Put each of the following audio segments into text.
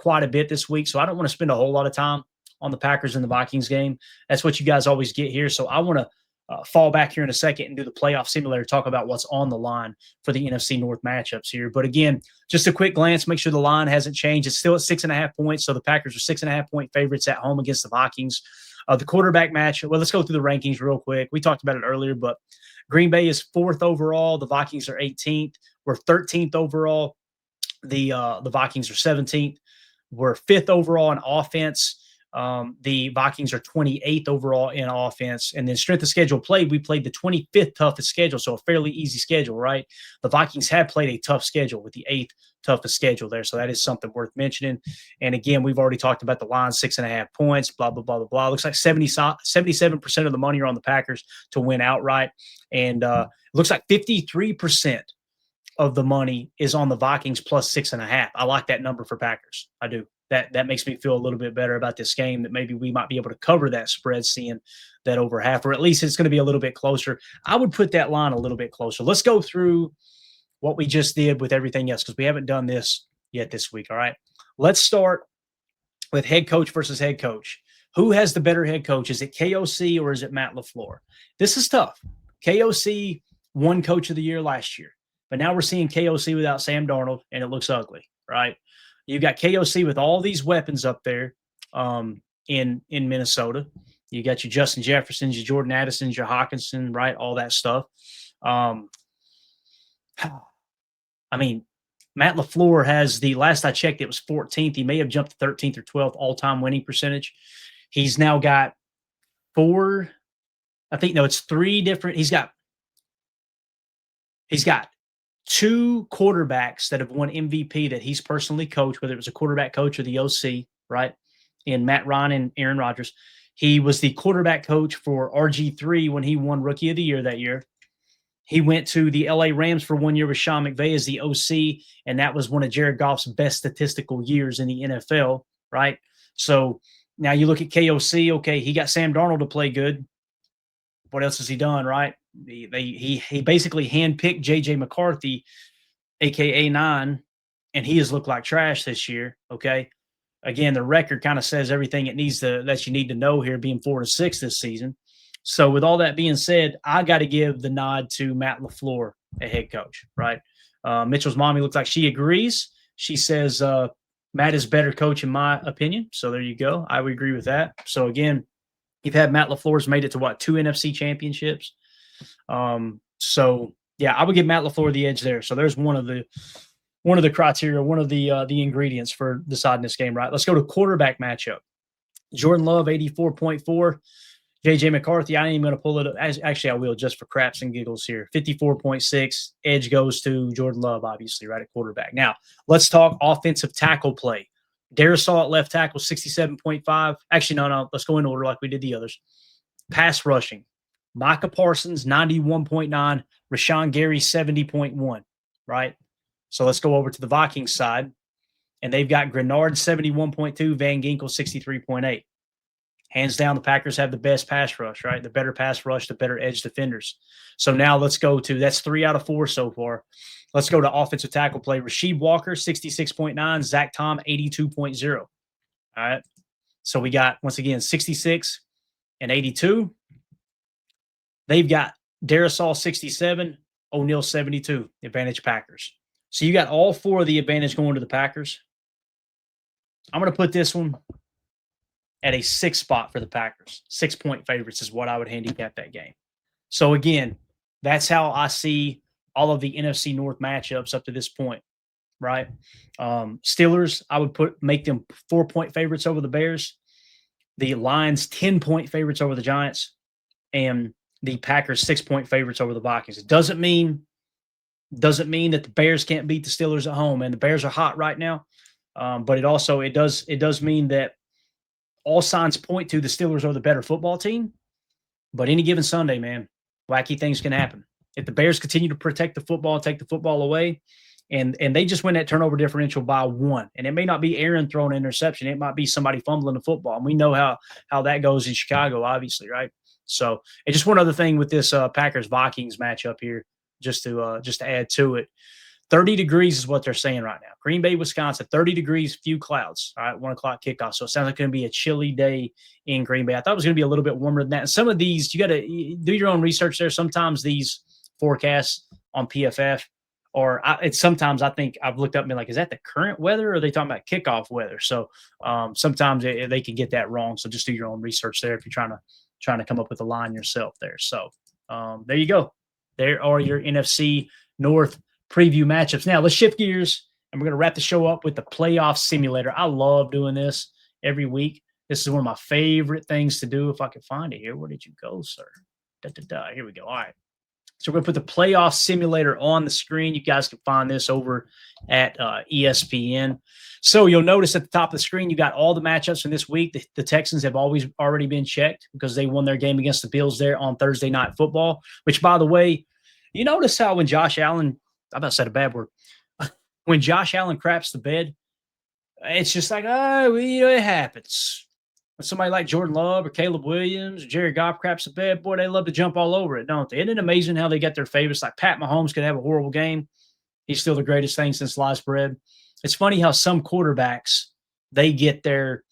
quite a bit this week, so I don't want to spend a whole lot of time on the Packers and the Vikings game. That's what you guys always get here. So I want to fall back here in a second and do the playoff simulator, talk about what's on the line for the NFC North matchups here. But again, just a quick glance, make sure the line hasn't changed. It's still at 6.5 points. So the Packers are 6.5-point favorites at home against the Vikings. The quarterback match, well, let's go through the rankings real quick. We talked about it earlier, but Green Bay is 4th overall. The Vikings are 18th. We're 13th overall. The Vikings are 17th. We're 5th overall in offense. The Vikings are 28th overall in offense. And then strength of schedule played, we played the 25th toughest schedule, so a fairly easy schedule, right? The Vikings have played a tough schedule with the 8th toughest schedule there, so that is something worth mentioning. And again, we've already talked about the line, 6.5 points, blah, blah, blah, blah, blah. Looks like 77% of the money are on the Packers to win outright. And looks like 53% of the money is on the Vikings plus 6.5. I like that number for Packers. I do. That makes me feel a little bit better about this game, that maybe we might be able to cover that spread, seeing that over half, or at least it's going to be a little bit closer. I would put that line a little bit closer. Let's go through what we just did with everything else, because we haven't done this yet this week. All right. Let's start with head coach versus head coach. Who has the better head coach? Is it KOC or is it Matt LaFleur? This is tough. KOC won coach of the year last year, but now we're seeing KOC without Sam Darnold, and it looks ugly, right? You've got KOC with all these weapons up there in Minnesota. You got your Justin Jeffersons, your Jordan Addisons, your Hawkinson, right? All that stuff. I mean, Matt LaFleur has the last I checked, it was 14th. He may have jumped to 13th or 12th all-time winning percentage. He's now got three different. He's got 2 quarterbacks that have won MVP that he's personally coached, whether it was a quarterback coach or the OC, right? In Matt Ryan and Aaron Rodgers. He was the quarterback coach for RG3 when he won Rookie of the Year that year. He went to the LA Rams for 1 year with Sean McVay as the OC, and that was one of Jared Goff's best statistical years in the NFL, right? So now you look at KOC, okay, he got Sam Darnold to play good. What else has he done, right? He basically handpicked J.J. McCarthy, a.k.a. 9, and he has looked like trash this year, okay? Again, the record kind of says everything that you need to know here, being 4-6 this season. So with all that being said, I got to give the nod to Matt LaFleur, a head coach, right? Mitchell's mommy looks like she agrees. She says Matt is better coach in my opinion. So there you go. I would agree with that. So again, you've had Matt LaFleur's made it to 2 NFC championships. So yeah, I would give Matt LaFleur the edge there. So there's one of the criteria, one of the ingredients for deciding this game, right? Let's go to quarterback matchup. Jordan Love, 84.4. J.J. McCarthy, I ain't even going to pull it up. Actually, I will just for craps and giggles here. 54.6. Edge goes to Jordan Love, obviously, right at quarterback. Now, let's talk offensive tackle play. Darisaw at left tackle, 67.5. Actually, no. Let's go in order like we did the others. Pass rushing. Micah Parsons, 91.9. Rashawn Gary, 70.1, right? So let's go over to the Vikings side. And they've got Grenard, 71.2. Van Ginkel, 63.8. Hands down, the Packers have the best pass rush, right? The better pass rush, the better edge defenders. So now let's go to, that's 3 out of 4 so far. Let's go to offensive tackle play. Rasheed Walker, 66.9. Zach Tom, 82.0. All right. So we got, once again, 66 and 82. They've got Darisaw, 67. O'Neal, 72. Advantage Packers. So you got all 4 of the advantage going to the Packers. I'm going to put this one at a 6 spot for the Packers. 6-point favorites is what I would handicap that game. So again, that's how I see all of the NFC North matchups up to this point, right? Steelers, I would make them 4-point favorites over the Bears. The Lions, 10-point favorites over the Giants. And the Packers, 6-point favorites over the Vikings. It doesn't mean that the Bears can't beat the Steelers at home, and the Bears are hot right now. But it does mean that all signs point to the Steelers are the better football team. But any given Sunday, man, wacky things can happen. If the Bears continue to protect the football and take the football away, and they just win that turnover differential by 1, and it may not be Aaron throwing an interception, it might be somebody fumbling the football. And we know how that goes in Chicago, obviously, right? So, and just one other thing with this Packers-Vikings matchup here, just to add to it. 30 degrees is what they're saying right now. Green Bay, Wisconsin, 30 degrees, few clouds. All right, 1 o'clock kickoff. So it sounds like it's going to be a chilly day in Green Bay. I thought it was going to be a little bit warmer than that. And some of these, you got to do your own research there. Sometimes these forecasts on PFF, or sometimes I think I've looked up and been like, is that the current weather, or are they talking about kickoff weather? So sometimes they can get that wrong. So just do your own research there if you're trying to come up with a line yourself there. So there you go. There are your NFC North preview matchups. Now let's shift gears, and we're going to wrap the show up with the playoff simulator. I love doing this every week. This is one of my favorite things to do if I can find it here. Where did you go, sir? Here we go. All right. So we're going to put the playoff simulator on the screen. You guys can find this over at ESPN. So you'll notice at the top of the screen, you got all the matchups from this week. The Texans have already been checked because they won their game against the Bills there on Thursday Night Football, which, by the way, you notice how when Josh Allen, I about said a bad word, when Josh Allen craps the bed, it's just like, it happens. When somebody like Jordan Love or Caleb Williams or Jared Goff craps the bed, boy, they love to jump all over it, don't they? Isn't it amazing how they get their favorites? Like Pat Mahomes could have a horrible game. He's still the greatest thing since sliced bread. It's funny how some quarterbacks, they get their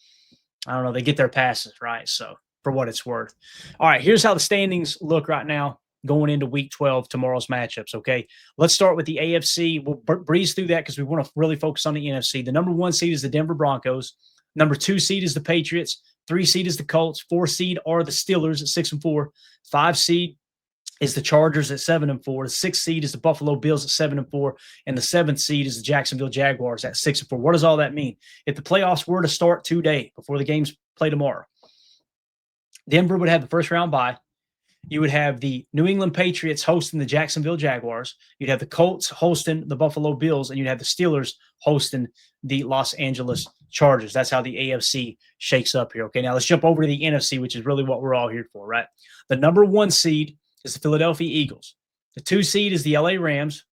passes, right? So for what it's worth. All right, here's how the standings look right now going into week 12, tomorrow's matchups, okay? Let's start with the AFC. We'll breeze through that because we want to really focus on the NFC. The number 1 seed is the Denver Broncos. Number 2 seed is the Patriots. 3 seed is the Colts. 4 seed are the Steelers at 6-4. 5 seed is the Chargers at 7-4. The 6th seed is the Buffalo Bills at 7-4. And the 7th seed is the Jacksonville Jaguars at 6-4. What does all that mean? If the playoffs were to start today, before the games play tomorrow, Denver would have the first round bye. You would have the New England Patriots hosting the Jacksonville Jaguars. You'd have the Colts hosting the Buffalo Bills, and you'd have the Steelers hosting the Los Angeles Chargers. That's how the AFC shakes up here. Okay, now let's jump over to the NFC, which is really what we're all here for, right? The number 1 seed is the Philadelphia Eagles. The 2 seed is the LA Rams.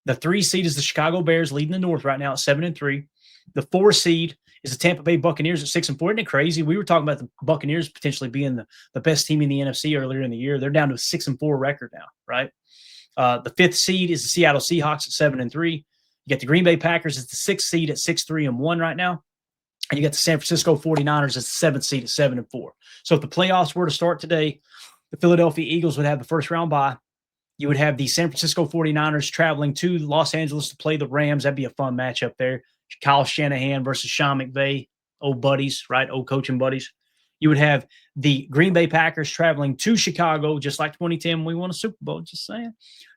The 3 seed is the Chicago Bears, leading the North right now at 7-3. The 4 seed is the Tampa Bay Buccaneers at 6-4. Isn't it crazy? We were talking about the Buccaneers potentially being the best team in the NFC earlier in the year. They're down to a 6-4 record now, right? The 5th seed is the Seattle Seahawks at 7-3. You got the Green Bay Packers as the 6th seed at 6-3-1 right now. And you got the San Francisco 49ers as the 7th seed at 7-4. So if the playoffs were to start today, the Philadelphia Eagles would have the first round bye. You would have the San Francisco 49ers traveling to Los Angeles to play the Rams. That'd be a fun matchup there. Kyle Shanahan versus Sean McVay, old buddies, right? Old coaching buddies. You would have the Green Bay Packers traveling to Chicago, just like 2010 when we won a Super Bowl, just saying,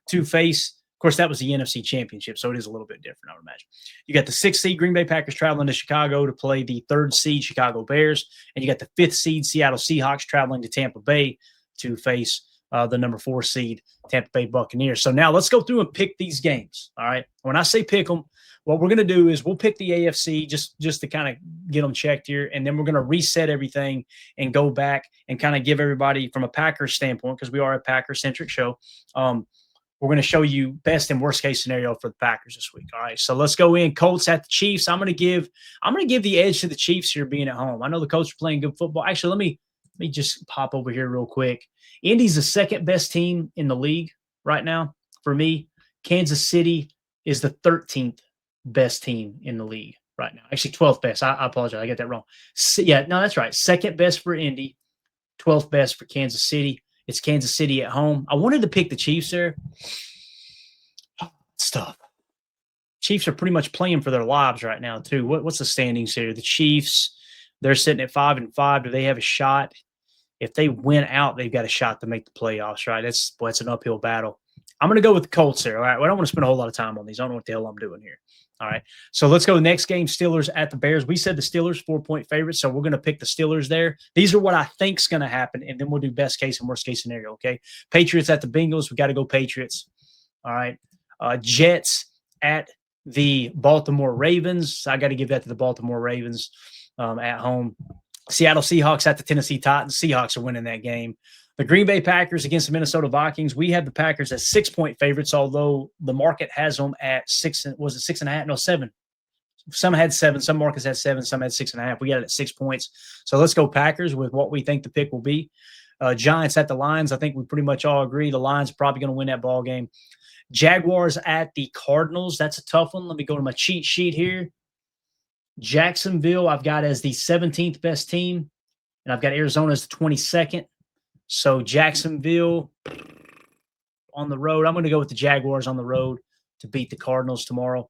to face, of course, that was the NFC Championship, so it is a little bit different, I would imagine. You got the 6th seed Green Bay Packers traveling to Chicago to play the 3rd seed Chicago Bears, and you got the 5th seed Seattle Seahawks traveling to Tampa Bay to face the number 4 seed Tampa Bay Buccaneers. So now let's go through and pick these games, all right? When I say pick them, what we're going to do is we'll pick the AFC just to kind of get them checked here, and then we're going to reset everything and go back and kind of give everybody from a Packers standpoint, because we are a Packer-centric show, we're going to show you best and worst case scenario for the Packers this week. All right, so let's go in. Colts at the Chiefs. I'm going to give the edge to the Chiefs here being at home. I know the Colts are playing good football. Actually, let me just pop over here real quick. Indy's the 2nd best team in the league right now for me. Kansas City is the 13th best team in the league right now. Actually, 12th best. I apologize. I got that wrong. No, that's right. 2nd best for Indy, 12th best for Kansas City. It's Kansas City at home. I wanted to pick the Chiefs there. It's tough. Chiefs are pretty much playing for their lives right now, too. What's the standings here? The Chiefs, they're sitting at 5-5. Do they have a shot? If they win out, they've got a shot to make the playoffs, right? That's an uphill battle. I'm going to go with the Colts there. All right. I don't want to spend a whole lot of time on these. I don't know what the hell I'm doing here. All right. So let's go to the next game, Steelers at the Bears. We said the Steelers 4-point favorites, so we're going to pick the Steelers there. These are what I think is going to happen, and then we'll do best case and worst case scenario, okay? Patriots at the Bengals. We got to go Patriots. All right. Jets at the Baltimore Ravens. I got to give that to the Baltimore Ravens at home. Seattle Seahawks at the Tennessee Titans. Seahawks are winning that game. The Green Bay Packers against the Minnesota Vikings. We have the Packers as 6-point favorites, although the market has them at 6. Was it 6.5? No, 7. Some had 7. Some markets had 7. Some had 6.5. We got it at 6 points. So let's go Packers with what we think the pick will be. Giants at the Lions. I think we pretty much all agree the Lions are probably going to win that ball game. Jaguars at the Cardinals. That's a tough one. Let me go to my cheat sheet here. Jacksonville, I've got as the 17th best team, and I've got Arizona as the 22nd. So Jacksonville on the road. I'm going to go with the Jaguars on the road to beat the Cardinals tomorrow.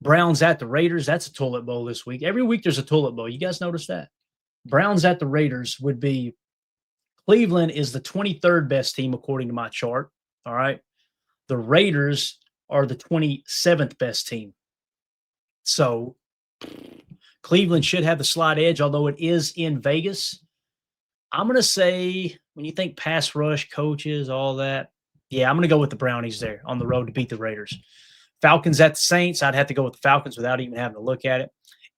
Browns at the Raiders. That's a toilet bowl this week. Every week there's a toilet bowl. You guys notice that? Browns at the Raiders would be Cleveland is the 23rd best team according to my chart. All right. The Raiders are the 27th best team. So Cleveland should have the slight edge, although it is in Vegas. I'm going to say, when you think pass rush, coaches, all that, yeah, I'm going to go with the Brownies there on the road to beat the Raiders. Falcons at the Saints. I'd have to go with the Falcons without even having to look at it.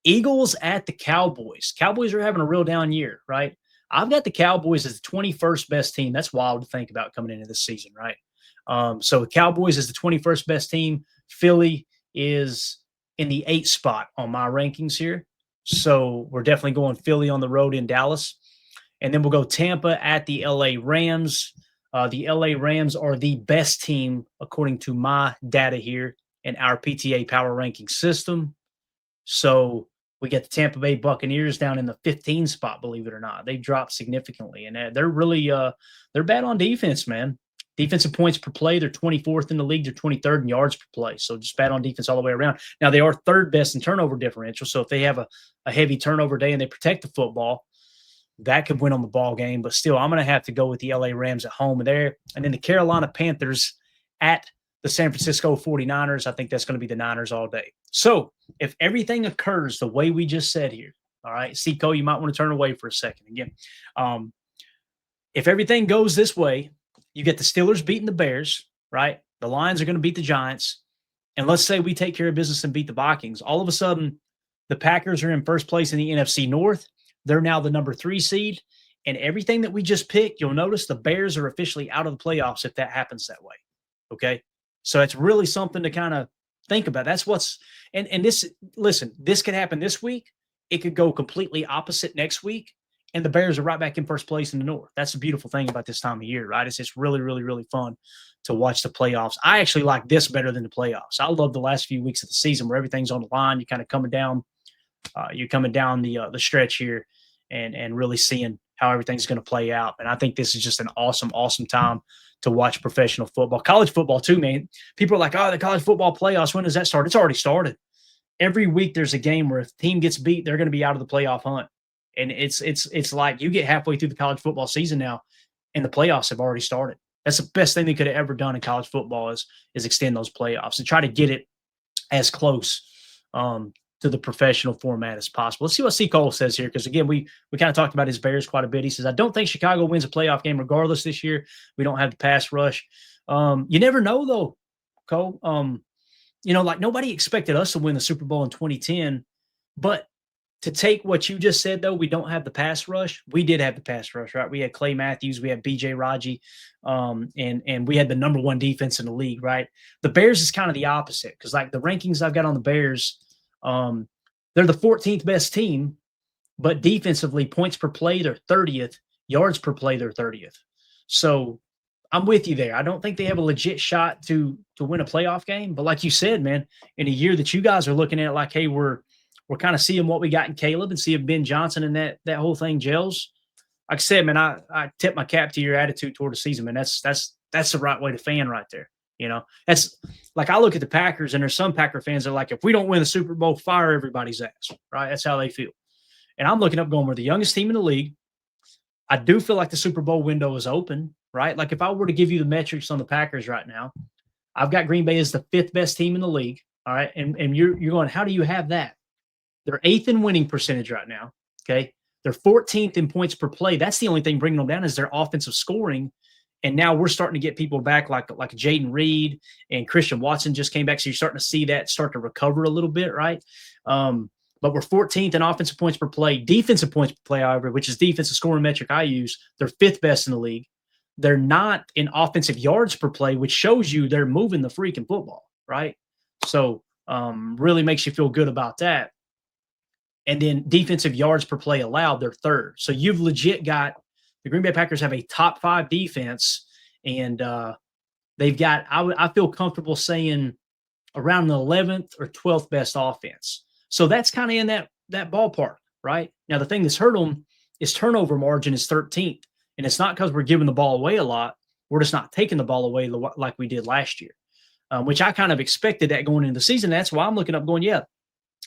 Eagles at the Cowboys. Cowboys are having a real down year, right? I've got the Cowboys as the 21st best team. That's wild to think about coming into this season, right? So the Cowboys is the 21st best team. Philly is in the 8th spot on my rankings here. So we're definitely going Philly on the road in Dallas. And then we'll go Tampa at the LA Rams. The LA Rams are the best team according to my data here in our PTA power ranking system. So we get the Tampa Bay Buccaneers down in the 15 spot, believe it or not. They've dropped significantly, and they're really they're bad on defense, man. Defensive points per play, they're 24th in the league. They're 23rd in yards per play. So just bad on defense all the way around. Now, they are 3rd best in turnover differential. So if they have a heavy turnover day and they protect the football, that could win on the ball game. But still, I'm going to have to go with the LA Rams at home there. And then the Carolina Panthers at the San Francisco 49ers. I think that's going to be the Niners all day. So if everything occurs the way we just said here, all right, Seco, you might want to turn away for a second again. If everything goes this way, you get the Steelers beating the Bears, right? The Lions are going to beat the Giants. And let's say we take care of business and beat the Vikings. All of a sudden, the Packers are in first place in the NFC North. They're now the number 3 seed. And everything that we just picked, you'll notice the Bears are officially out of the playoffs if that happens that way. Okay? So it's really something to kind of think about. That's what's – and this – listen, this could happen this week. It could go completely opposite next week. And the Bears are right back in first place in the North. That's the beautiful thing about this time of year, right? It's really, really, really fun to watch the playoffs. I actually like this better than the playoffs. I love the last few weeks of the season where everything's on the line. You're kind of coming down the stretch here and really seeing how everything's going to play out. And I think this is just an awesome, awesome time to watch professional football. College football too, man. People are like, oh, the college football playoffs, when does that start? It's already started. Every week there's a game where if a team gets beat, they're going to be out of the playoff hunt. And it's like you get halfway through the college football season now and the playoffs have already started. That's the best thing they could have ever done in college football is extend those playoffs and try to get it as close to the professional format as possible. Let's see what C. Cole says here, because, again, we kind of talked about his Bears quite a bit. He says, I don't think Chicago wins a playoff game regardless this year. We don't have the pass rush. You never know, though, Cole. Like nobody expected us to win the Super Bowl in 2010, but to take what you just said, though, we don't have the pass rush. We did have the pass rush, right? We had Clay Matthews, we had B.J. Raji, and we had the number 1 defense in the league, right? The Bears is kind of the opposite because, like, the rankings I've got on the Bears, they're the 14th best team, but defensively, points per play, they're 30th. Yards per play, they're 30th. So I'm with you there. I don't think they have a legit shot to win a playoff game. But like you said, man, in a year that you guys are looking at like, hey, we're kind of seeing what we got in Caleb and see if Ben Johnson and that whole thing gels. Like I said, man, I tip my cap to your attitude toward the season, man. That's the right way to fan right there. That's like I look at the Packers, and there's some Packer fans that are like, if we don't win the Super Bowl, fire everybody's ass, right? That's how they feel. And I'm looking up going, we're the youngest team in the league. I do feel like the Super Bowl window is open, right? Like if I were to give you the metrics on the Packers right now, I've got Green Bay as the 5th best team in the league, all right? And you're going, how do you have that? They're 8th in winning percentage right now, okay? They're 14th in points per play. That's the only thing bringing them down is their offensive scoring. And now we're starting to get people back like Jaden Reed and Christian Watson just came back. So you're starting to see that start to recover a little bit, right? But we're 14th in offensive points per play. Defensive points per play, however, which is defensive scoring metric I use, they're 5th best in the league. They're not in offensive yards per play, which shows you they're moving the freaking football, right? So really makes you feel good about that. And then defensive yards per play allowed, they're 3rd. So you've legit got the Green Bay Packers have a top 5 defense, and they've got, I feel comfortable saying around the 11th or 12th best offense. So that's kind of in that ballpark, right? Now the thing that's hurt them is turnover margin is 13th, and it's not because we're giving the ball away a lot. We're just not taking the ball away like we did last year, which I kind of expected that going into the season. That's why I'm looking up, going, yeah,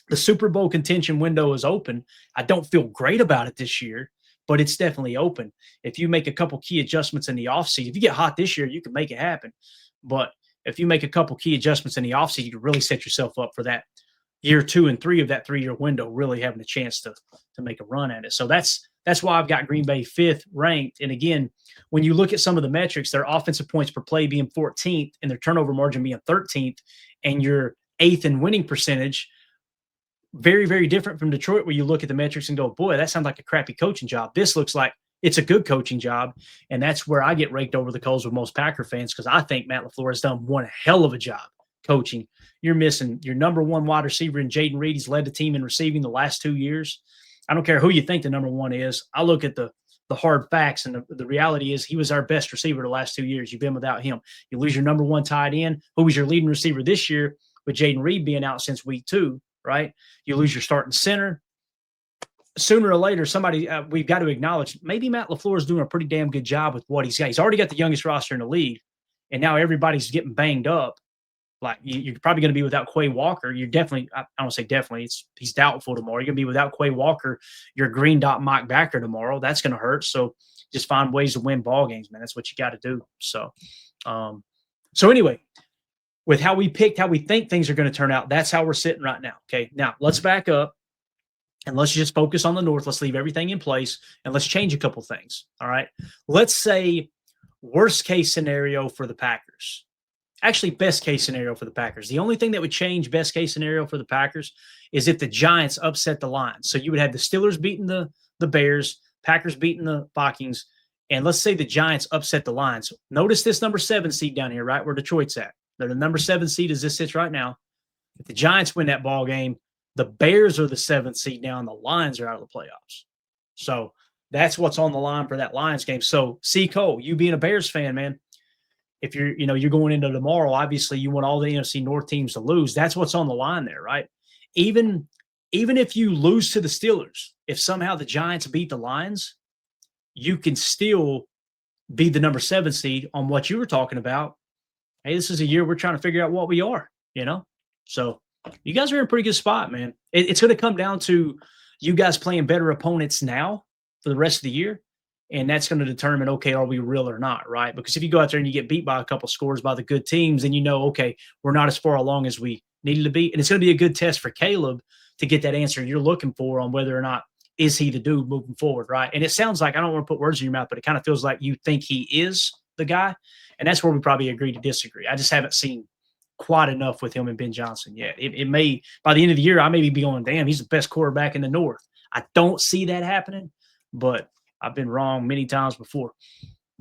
the Super Bowl contention window is open. I don't feel great about it this year, but it's definitely open. If you make a couple key adjustments in the offseason, if you get hot this year, you can make it happen. But if you make a couple key adjustments in the offseason, you can really set yourself up for that year 2 and 3 of that 3-year window, really having a chance to make a run at it. So that's why I've got Green Bay 5th ranked. And again, when you look at some of the metrics, their offensive points per play being 14th and their turnover margin being 13th, and your 8th in winning percentage, very, very different from Detroit, where you look at the metrics and go, boy, that sounds like a crappy coaching job. This looks like it's a good coaching job. And that's where I get raked over the coals with most Packer fans, because I think Matt LaFleur has done one hell of a job coaching. You're missing your number one wide receiver in Jaden Reed. He's led the team in receiving the last 2 years. I don't care who you think the number one is. I look at the hard facts, and the reality is he was our best receiver the last 2 years. You've been without him. You lose your number one tight end, who was your leading receiver this year, with Jaden Reed being out since week 2, right? You lose your starting center. Sooner or later, somebody we've got to acknowledge, maybe Matt LaFleur is doing a pretty damn good job with what he's got. He's already got the youngest roster in the league, and now everybody's getting banged up. Like, you're probably going to be without Quay Walker. You're definitely, I don't say definitely, he's doubtful tomorrow. You're going to be without Quay Walker, your green dot Mike Backer tomorrow. That's going to hurt. So just find ways to win ball games, man. That's what you got to do. So, anyway, with how we picked, how we think things are going to turn out, that's how we're sitting right now. Okay. Now let's back up and let's just focus on the North. Let's leave everything in place and let's change a couple things. All right. Let's say worst case scenario for the Packers. Actually, best case scenario for the Packers. The only thing that would change best case scenario for the Packers is if the Giants upset the Lions. So you would have the Steelers beating the Bears, Packers beating the Vikings, and let's say the Giants upset the Lions. Notice this number 7 seed down here, right where Detroit's at. They're the number 7 seed as this sits right now. If the Giants win that ball game, the Bears are the 7th seed now, and the Lions are out of the playoffs. So that's what's on the line for that Lions game. So, C. Cole, you being a Bears fan, man, if you're going into tomorrow, obviously you want all the NFC North teams to lose. That's what's on the line there, right? Even if you lose to the Steelers, if somehow the Giants beat the Lions, you can still be the number 7 seed on what you were talking about. Hey, this is a year we're trying to figure out what we are, So you guys are in a pretty good spot, man. It's going to come down to you guys playing better opponents now for the rest of the year. And that's going to determine, okay, are we real or not, right? Because if you go out there and you get beat by a couple scores by the good teams, then okay, we're not as far along as we needed to be. And it's going to be a good test for Caleb to get that answer you're looking for on whether or not is he the dude moving forward, right? And it sounds like, I don't want to put words in your mouth, but it kind of feels like you think he is the guy. And that's where we probably agree to disagree. I just haven't seen quite enough with him and Ben Johnson yet. It may, by the end of the year, I may be going, damn, he's the best quarterback in the North. I don't see that happening, but I've been wrong many times before.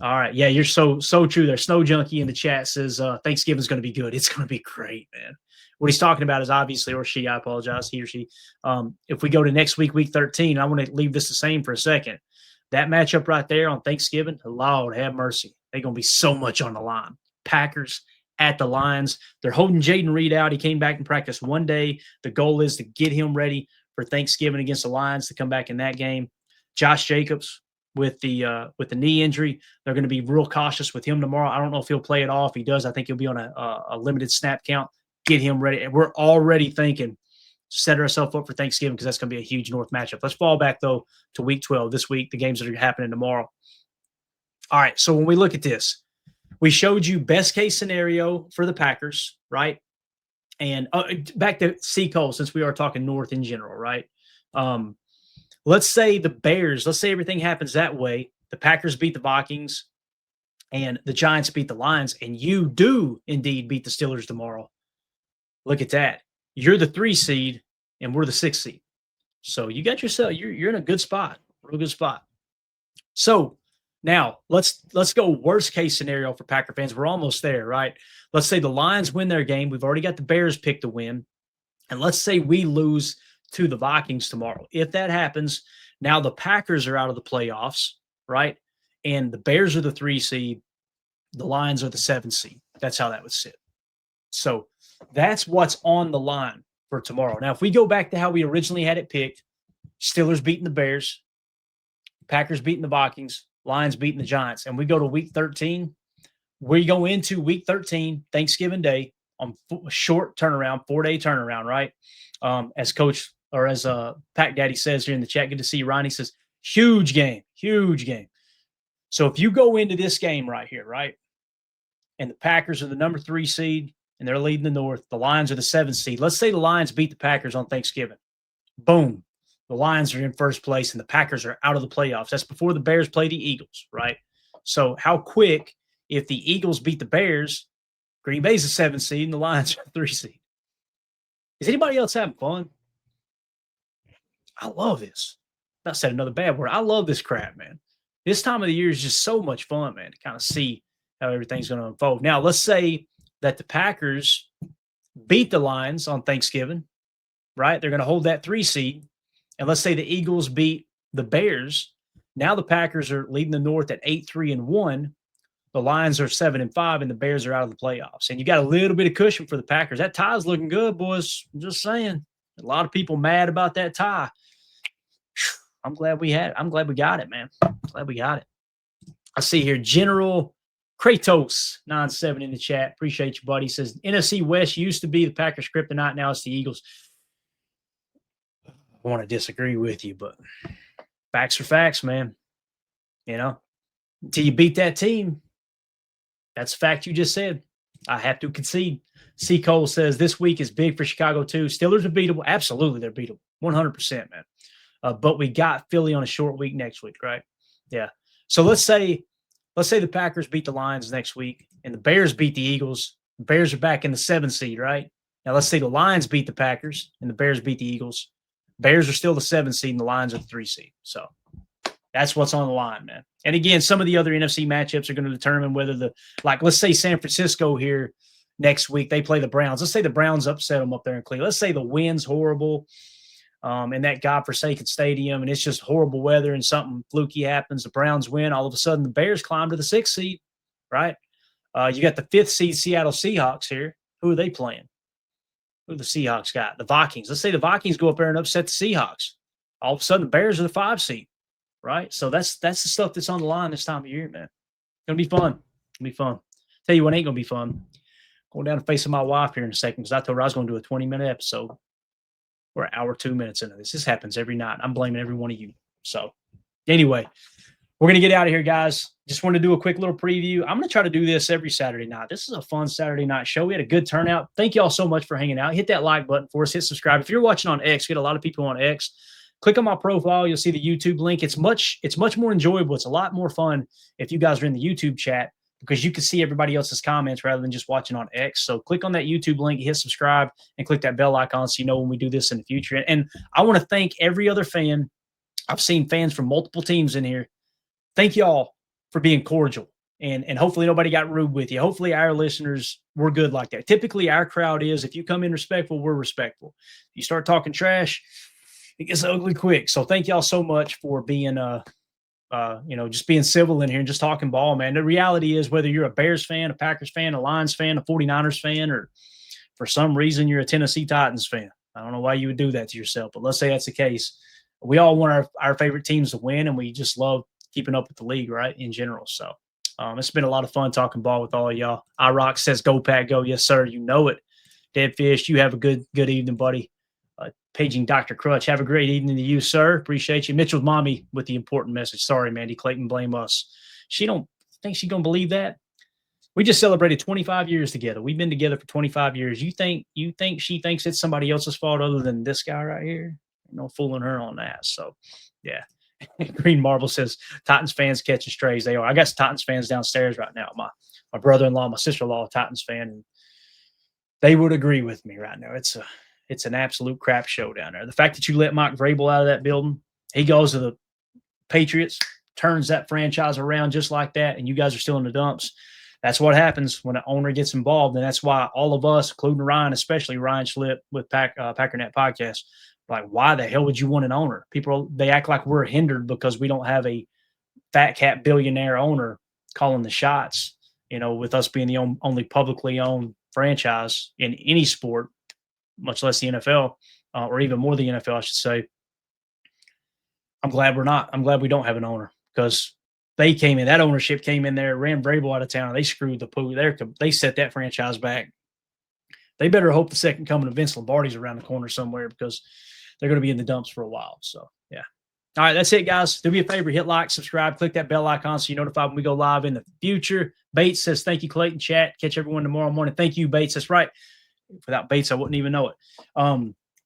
All right. Yeah, you're so true there. Snow Junkie in the chat says Thanksgiving's going to be good. It's going to be great, man. What he's talking about is obviously, or she, I apologize, he or she. If we go to next week, week 13, I want to leave this the same for a second. That matchup right there on Thanksgiving, Lord have mercy. They're going to be so much on the line. Packers at the Lions. They're holding Jaden Reed out. He came back and practiced one day. The goal is to get him ready for Thanksgiving against the Lions to come back in that game. Josh Jacobs with the knee injury, they're going to be real cautious with him tomorrow. I don't know if he'll play it off. If he does, I think he'll be on a limited snap count. Get him ready. And we're already thinking, set ourselves up for Thanksgiving because that's going to be a huge North matchup. Let's fall back, though, to week 12 this week, the games that are happening tomorrow. All right, so when we look at this, we showed you best case scenario for the Packers, right? And back to C. Cole, since we are talking North in general, right? Let's say the Bears, let's say everything happens that way. The Packers beat the Vikings and the Giants beat the Lions, and you do indeed beat the Steelers tomorrow. Look at that. You're the 3 seed and we're the 6 seed. So you got yourself, you're in a good spot, real good spot. So now let's go worst case scenario for Packer fans. We're almost there, right? Let's say the Lions win their game. We've already got the Bears picked to win. And let's say we lose to the Vikings tomorrow. If that happens, now the Packers are out of the playoffs, right? And the Bears are the 3 seed. The Lions are the 7 seed. That's how that would sit. So that's what's on the line for tomorrow. Now, if we go back to how we originally had it picked, Steelers beating the Bears, Packers beating the Vikings, Lions beating the Giants, and we go to week 13, we go into week 13, Thanksgiving Day, on a short turnaround, 4-day turnaround, right? As Coach or as Pack Daddy says here in the chat, good to see you, Ron. He says, huge game, huge game. So if you go into this game right here, right, and the Packers are the number 3 seed and they're leading the North, the Lions are the 7th seed. Let's say the Lions beat the Packers on Thanksgiving. Boom. The Lions are in first place and the Packers are out of the playoffs. That's before the Bears play the Eagles, right? So how quick, if the Eagles beat the Bears, Green Bay's the 7th seed and the Lions are the 3 seed. Is anybody else having fun? I love this. I said another bad word. I love this crap, man. This time of the year is just so much fun, man, to kind of see how everything's going to unfold. Now, let's say that the Packers beat the Lions on Thanksgiving, right? They're going to hold that 3 seed. And let's say the Eagles beat the Bears. Now the Packers are leading the North at 8-3-1. The Lions are 7-5, and the Bears are out of the playoffs. And you got a little bit of cushion for the Packers. That tie's looking good, boys. I'm just saying. A lot of people mad about that tie. I'm glad we had it. I'm glad we got it, man. Glad we got it. I see here General Kratos 97 in the chat. Appreciate you, buddy. He says NFC West used to be the Packers kryptonite. Now it's the Eagles. I want to disagree with you, but facts are facts, man. You know, until you beat that team, that's a fact you just said. I have to concede. C. Cole says this week is big for Chicago too. Steelers are beatable. Absolutely, they're beatable. 100%, man. But we got Philly on a short week next week, right? Yeah. So let's say the Packers beat the Lions next week and the Bears beat the Eagles. The Bears are back in the 7th seed, right? Now let's say the Lions beat the Packers and the Bears beat the Eagles. Bears are still the 7th seed and the Lions are the 3 seed. So that's what's on the line, man. And again, some of the other NFC matchups are going to determine whether let's say San Francisco here next week, they play the Browns. Let's say the Browns upset them up there in Cleveland. Let's say the wind's horrible in that godforsaken stadium and it's just horrible weather and something fluky happens. The Browns win. All of a sudden, the Bears climb to the 6th seed, right? You got the 5th seed Seattle Seahawks here. Who are they playing? Who the Seahawks got? The Vikings. Let's say the Vikings go up there and upset the Seahawks. All of a sudden, the Bears are the 5 seed. Right. So that's the stuff that's on the line this time of year, man. It's going to be fun. It's going to be fun. Tell you what ain't going to be fun. Going down and facing my wife here in a second because I told her I was going to do a 20-minute episode. We're an hour, 2 minutes into this. This happens every night. I'm blaming every one of you. So anyway, we're going to get out of here, guys. Just wanted to do a quick little preview. I'm going to try to do this every Saturday night. This is a fun Saturday night show. We had a good turnout. Thank you all so much for hanging out. Hit that like button for us. Hit subscribe. If you're watching on X, we got a lot of people on X. Click on my profile. You'll see the YouTube link. It's much more enjoyable. It's a lot more fun if you guys are in the YouTube chat because you can see everybody else's comments rather than just watching on X. So click on that YouTube link, hit subscribe, and click that bell icon so you know when we do this in the future. And I want to thank every other fan. I've seen fans from multiple teams in here. Thank y'all for being cordial. And hopefully nobody got rude with you. Hopefully our listeners were good like that. Typically our crowd is, if you come in respectful, we're respectful. If you start talking trash, it gets ugly quick. So thank y'all so much for being, just being civil in here and just talking ball, man. The reality is whether you're a Bears fan, a Packers fan, a Lions fan, a 49ers fan, or for some reason you're a Tennessee Titans fan. I don't know why you would do that to yourself, but let's say that's the case. We all want our favorite teams to win, and we just love keeping up with the league, right, in general. So it's been a lot of fun talking ball with all of y'all. iRock says, go, Pack, go. Yes, sir. You know it. Deadfish, you have a good evening, buddy. Paging Dr. Crutch. Have a great evening to you, sir. Appreciate you. Mitchell's mommy with the important message. Sorry, Mandy Clayton, blame us. She don't think she's going to believe that. We just celebrated 25 years together. We've been together for 25 years. You think she thinks it's somebody else's fault other than this guy right here? No fooling her on that. So, yeah. Green Marble says, Titans fans catching strays. They are. I got Titans fans downstairs right now. My brother-in-law, my sister-in-law, Titans fan, and they would agree with me right now. It's an absolute crap show down there. The fact that you let Mike Vrabel out of that building, he goes to the Patriots, turns that franchise around just like that, and you guys are still in the dumps. That's what happens when an owner gets involved, and that's why all of us, including Ryan, especially Ryan Schlip with Packernet Podcast, like, why the hell would you want an owner? People, they act like we're hindered because we don't have a fat cat billionaire owner calling the shots. with us being the only publicly owned franchise in any sport, much less the NFL, or even more the NFL, I should say. I'm glad we're not. I'm glad we don't have an owner, because that ownership came in there, ran Vrabel out of town. They screwed the poo. They set that franchise back. They better hope the second coming of Vince Lombardi's around the corner somewhere, because they're going to be in the dumps for a while. So, yeah. All right, that's it, guys. Do me a favor, hit like, subscribe, click that bell icon so you're notified when we go live in the future. Bates says, thank you, Clayton. Chat. Catch everyone tomorrow morning. Thank you, Bates. That's right. Without Bates, I wouldn't even know it.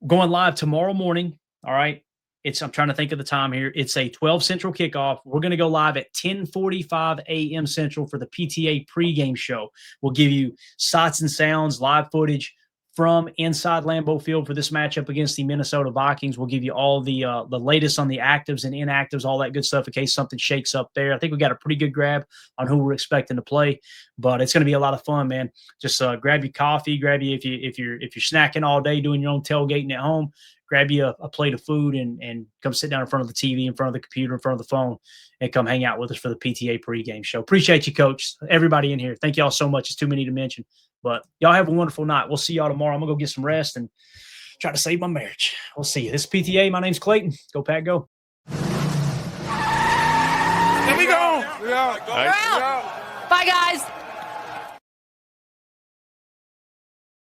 Going live tomorrow morning. All right. I'm trying to think of the time here. It's a 12 Central kickoff. We're going to go live at 10:45 a.m. Central for the PTA pregame show. We'll give you sights and sounds, live footage from inside Lambeau Field for this matchup against the Minnesota Vikings. We'll give you all the latest on the actives and inactives, all that good stuff in case something shakes up there. I think we got a pretty good grab on who we're expecting to play, but it's going to be a lot of fun, man. Just grab your coffee, if you're snacking all day doing your own tailgating at home, grab you a plate of food and come sit down in front of the TV, in front of the computer, in front of the phone, and come hang out with us for the PTA pregame show. Appreciate you, Coach. Everybody in here. Thank y'all so much. It's too many to mention. But y'all have a wonderful night. We'll see y'all tomorrow. I'm going to go get some rest and try to save my marriage. We'll see you. This is PTA. My name's Clayton. Go Pack, go. Here we go. We're out. Bye, guys.